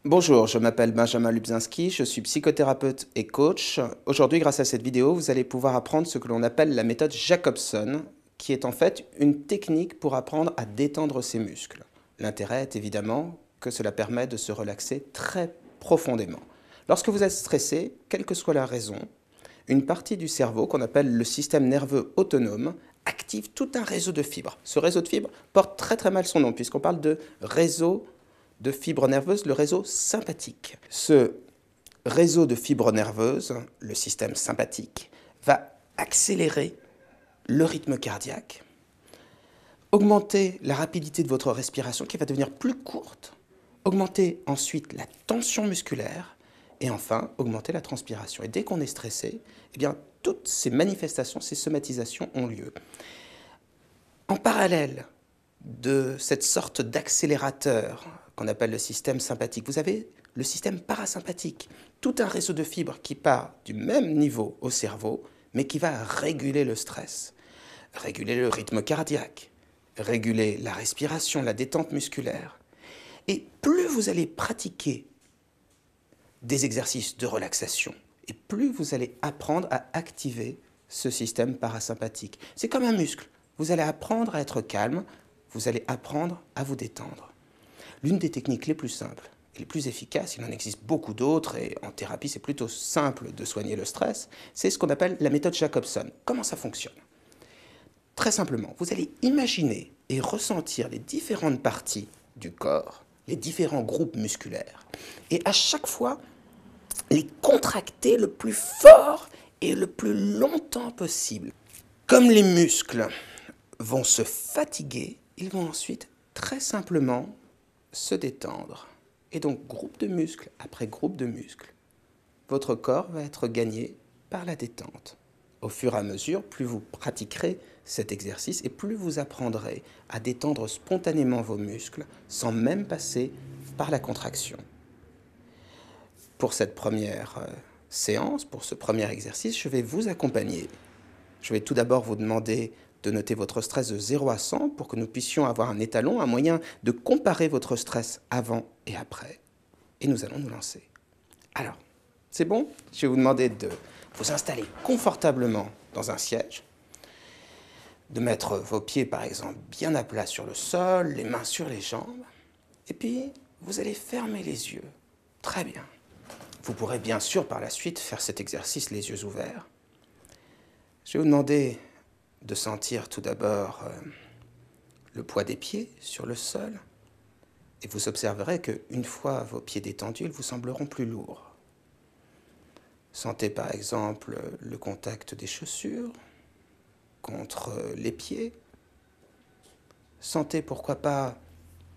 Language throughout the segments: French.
Bonjour, je m'appelle Benjamin Lubzinski, je suis psychothérapeute et coach. Aujourd'hui, grâce à cette vidéo, vous allez pouvoir apprendre ce que l'on appelle la méthode Jacobson, qui est en fait une technique pour apprendre à détendre ses muscles. L'intérêt est évidemment que cela permet de se relaxer très profondément. Lorsque vous êtes stressé, quelle que soit la raison, une partie du cerveau qu'on appelle le système nerveux autonome active tout un réseau de fibres. Ce réseau de fibres porte très mal son nom puisqu'on parle de réseau de fibres nerveuses, le réseau sympathique. Ce réseau de fibres nerveuses, le système sympathique, va accélérer le rythme cardiaque, augmenter la rapidité de votre respiration qui va devenir plus courte, augmenter ensuite la tension musculaire et enfin augmenter la transpiration. Et dès qu'on est stressé, eh bien, toutes ces manifestations, ces somatisations ont lieu. En parallèle de cette sorte d'accélérateur qu'on appelle le système sympathique, vous avez le système parasympathique, tout un réseau de fibres qui part du même niveau au cerveau, mais qui va réguler le stress, réguler le rythme cardiaque, réguler la respiration, la détente musculaire. Et plus vous allez pratiquer des exercices de relaxation, et plus vous allez apprendre à activer ce système parasympathique. C'est comme un muscle. Vous allez apprendre à être calme, vous allez apprendre à vous détendre. L'une des techniques les plus simples et les plus efficaces, il en existe beaucoup d'autres, et en thérapie c'est plutôt simple de soigner le stress, c'est ce qu'on appelle la méthode Jacobson. Comment ça fonctionne? Très simplement, vous allez imaginer et ressentir les différentes parties du corps, les différents groupes musculaires, et à chaque fois, les contracter le plus fort et le plus longtemps possible. Comme les muscles vont se fatiguer, ils vont ensuite très simplement se détendre. Et donc, groupe de muscles après groupe de muscles, votre corps va être gagné par la détente. Au fur et à mesure, plus vous pratiquerez cet exercice et plus vous apprendrez à détendre spontanément vos muscles sans même passer par la contraction. Pour cette première séance, pour ce premier exercice, je vais vous accompagner. Je vais tout d'abord vous demander de noter votre stress de 0 à 100 pour que nous puissions avoir un étalon, un moyen de comparer votre stress avant et après. Et nous allons nous lancer. Alors, c'est bon? Je vais vous demander de vous installer confortablement dans un siège, de mettre vos pieds par exemple bien à plat sur le sol, les mains sur les jambes, et puis vous allez fermer les yeux. Très bien. Vous pourrez bien sûr par la suite faire cet exercice les yeux ouverts. Je vais vous demander de sentir tout d'abord le poids des pieds sur le sol. Et vous observerez qu'une fois vos pieds détendus, ils vous sembleront plus lourds. Sentez par exemple le contact des chaussures contre les pieds. Sentez pourquoi pas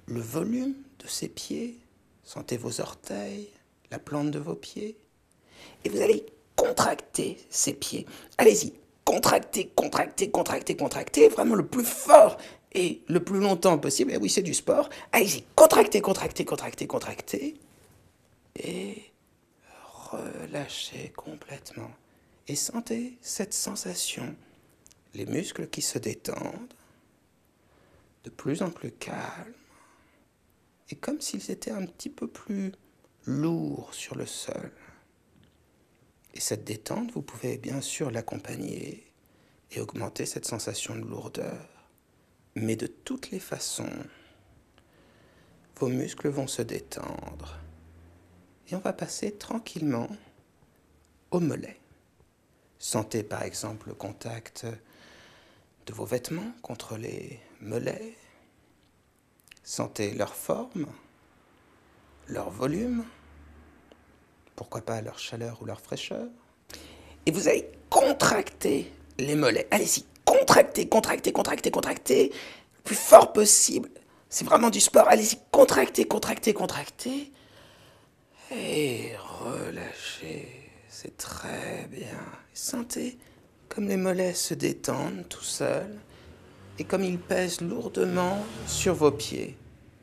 le volume de ces pieds. Sentez vos orteils, la plante de vos pieds. Et vous allez contracter ces pieds. Allez-y, contractez, contractez, contractez, contractez, vraiment le plus fort et le plus longtemps possible. Et oui, c'est du sport. Allez-y, contractez, contractez, contractez, contractez. Et relâchez complètement. Et sentez cette sensation. Les muscles qui se détendent, de plus en plus calmes, et comme s'ils étaient un petit peu plus lourds sur le sol. Et cette détente, vous pouvez bien sûr l'accompagner et augmenter cette sensation de lourdeur. Mais de toutes les façons, vos muscles vont se détendre. Et on va passer tranquillement aux mollets. Sentez par exemple le contact de vos vêtements contre les mollets. Sentez leur forme, leur volume, pourquoi pas leur chaleur ou leur fraîcheur. Et vous allez contracter les mollets. Allez-y, contractez, contractez, contractez, contractez, le plus fort possible. C'est vraiment du sport. Allez-y, contractez, contractez, contractez. Et relâchez. C'est très bien. Sentez comme les mollets se détendent tout seuls et comme ils pèsent lourdement sur vos pieds.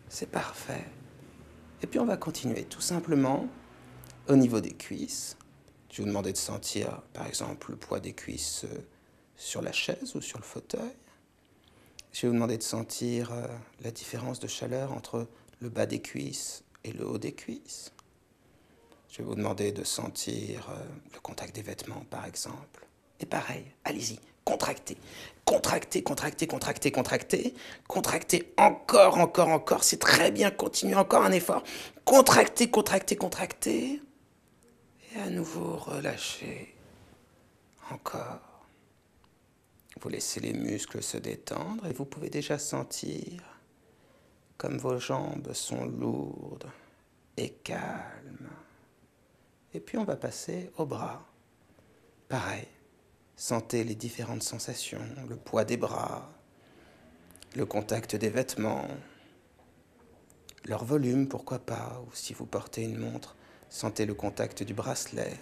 C'est parfait. Et puis on va continuer tout simplement au niveau des cuisses. Je vais vous demander de sentir par exemple le poids des cuisses sur la chaise ou sur le fauteuil. Je vais vous demander de sentir la différence de chaleur entre le bas des cuisses, et le haut des cuisses. Je vais vous demander de sentir le contact des vêtements, par exemple. Et pareil, allez-y, contractez. Contractez, contractez, contractez, contractez. Contractez encore, encore, encore. C'est très bien, continuez encore un effort. Contractez, contractez, contractez. Et à nouveau, relâchez. Encore. Vous laissez les muscles se détendre et vous pouvez déjà sentir comme vos jambes sont lourdes et calmes. Et puis on va passer aux bras. Pareil, sentez les différentes sensations, le poids des bras, le contact des vêtements, leur volume, pourquoi pas, ou si vous portez une montre, sentez le contact du bracelet.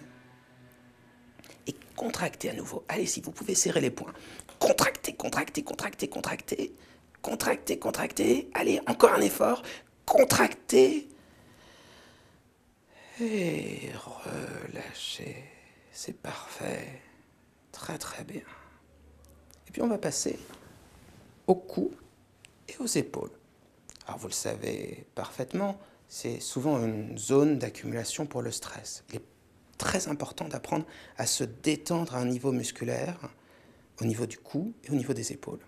Et contractez à nouveau. Allez-y, vous pouvez serrer les poings. Contractez, contractez, contractez, contractez. Contractez, contractez. Allez, encore un effort. Contractez. Et relâchez. C'est parfait. Très très bien. Et puis on va passer au cou et aux épaules. Alors vous le savez parfaitement, c'est souvent une zone d'accumulation pour le stress. Il est très important d'apprendre à se détendre à un niveau musculaire, au niveau du cou et au niveau des épaules.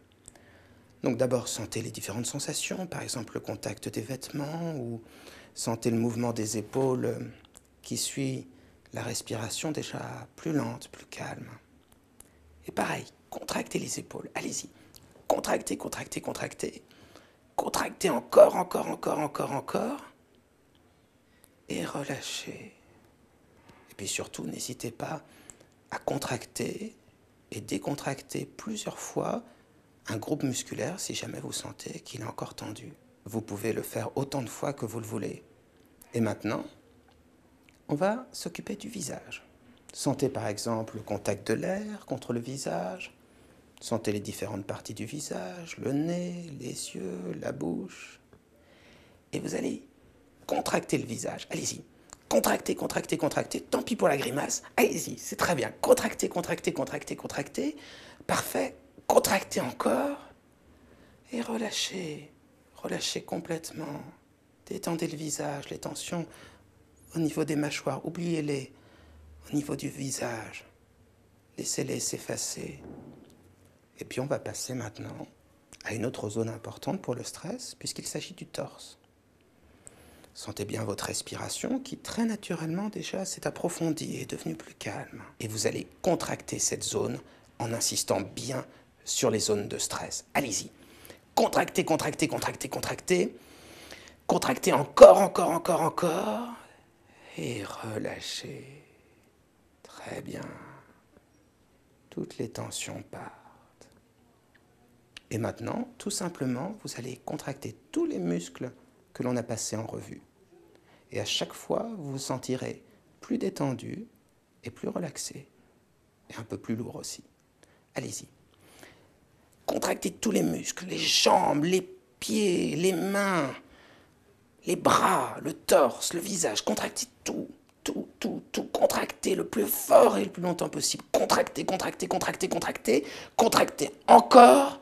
Donc d'abord, sentez les différentes sensations, par exemple le contact des vêtements ou sentez le mouvement des épaules qui suit la respiration déjà plus lente, plus calme. Et pareil, contractez les épaules, allez-y. Contractez, contractez, contractez. Contractez encore, encore, encore, encore, encore. Et relâchez. Et puis surtout, n'hésitez pas à contracter et décontracter plusieurs fois un groupe musculaire si jamais vous sentez qu'il est encore tendu. Vous pouvez le faire autant de fois que vous le voulez. Et maintenant, on va s'occuper du visage. Sentez par exemple le contact de l'air contre le visage. Sentez les différentes parties du visage, le nez, les yeux, la bouche. Et vous allez contracter le visage. Allez-y. Contractez, contractez, contractez. Tant pis pour la grimace. Allez-y, c'est très bien. Contractez, contractez, contractez, contractez. Parfait. Contractez encore. Et relâchez. Relâchez complètement. Détendez le visage, les tensions au niveau des mâchoires. Oubliez-les. Au niveau du visage. Laissez-les s'effacer. Et puis on va passer maintenant à une autre zone importante pour le stress, puisqu'il s'agit du torse. Sentez bien votre respiration qui très naturellement déjà s'est approfondie et est devenue plus calme. Et vous allez contracter cette zone en insistant bien sur les zones de stress. Allez-y. Contractez, contractez, contractez, contractez. Contractez encore, encore, encore, encore. Et relâchez. Très bien. Toutes les tensions partent. Et maintenant, tout simplement, vous allez contracter tous les muscles que l'on a passés en revue. Et à chaque fois, vous vous sentirez plus détendu et plus relaxé. Et un peu plus lourd aussi. Allez-y. Contractez tous les muscles, les jambes, les pieds, les mains, les bras, le torse, le visage. Contractez tout, tout, tout, tout. Contractez le plus fort et le plus longtemps possible. Contractez, contractez, contractez, contractez. Contractez encore.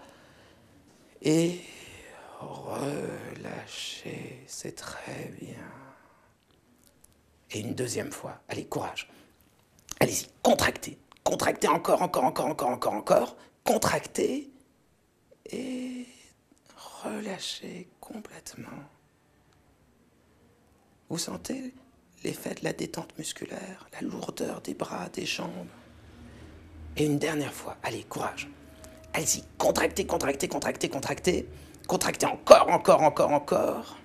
Et relâchez. C'est très bien. Et une deuxième fois. Allez, courage. Allez-y, contractez. Contractez encore, encore, encore, encore, encore, encore. Contractez. Et relâchez complètement. Vous sentez l'effet de la détente musculaire, la lourdeur des bras, des jambes. Et une dernière fois. Allez, courage. Allez-y, contractez, contractez, contractez, contractez. Contractez encore, encore, encore, encore.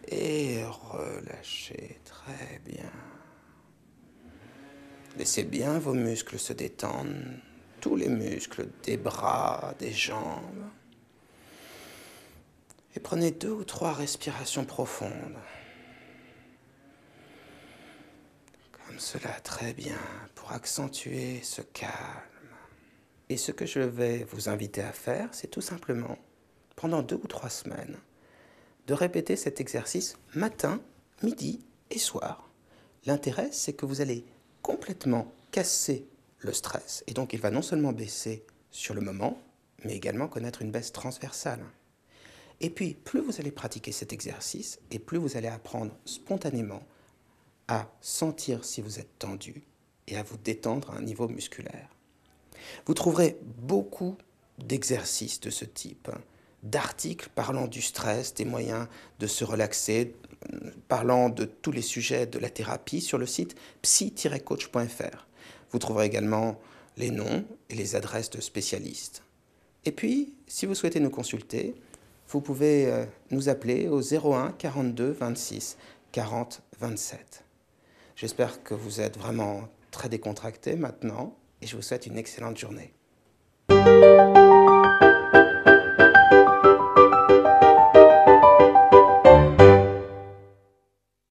Et relâchez très bien. Laissez bien vos muscles se détendre. Tous les muscles des bras, des jambes. Et prenez 2 ou 3 respirations profondes. Comme cela, très bien, pour accentuer ce calme. Et ce que je vais vous inviter à faire, c'est tout simplement, pendant 2 ou 3 semaines, de répéter cet exercice matin, midi et soir. L'intérêt, c'est que vous allez complètement casser le stress. Et donc, il va non seulement baisser sur le moment, mais également connaître une baisse transversale. Et puis, plus vous allez pratiquer cet exercice, et plus vous allez apprendre spontanément à sentir si vous êtes tendu et à vous détendre à un niveau musculaire. Vous trouverez beaucoup d'exercices de ce type, d'articles parlant du stress, des moyens de se relaxer, parlant de tous les sujets de la thérapie sur le site psy-coach.fr. Vous trouverez également les noms et les adresses de spécialistes. Et puis, si vous souhaitez nous consulter, vous pouvez nous appeler au 01 42 26 40 27. J'espère que vous êtes vraiment très décontracté maintenant et je vous souhaite une excellente journée.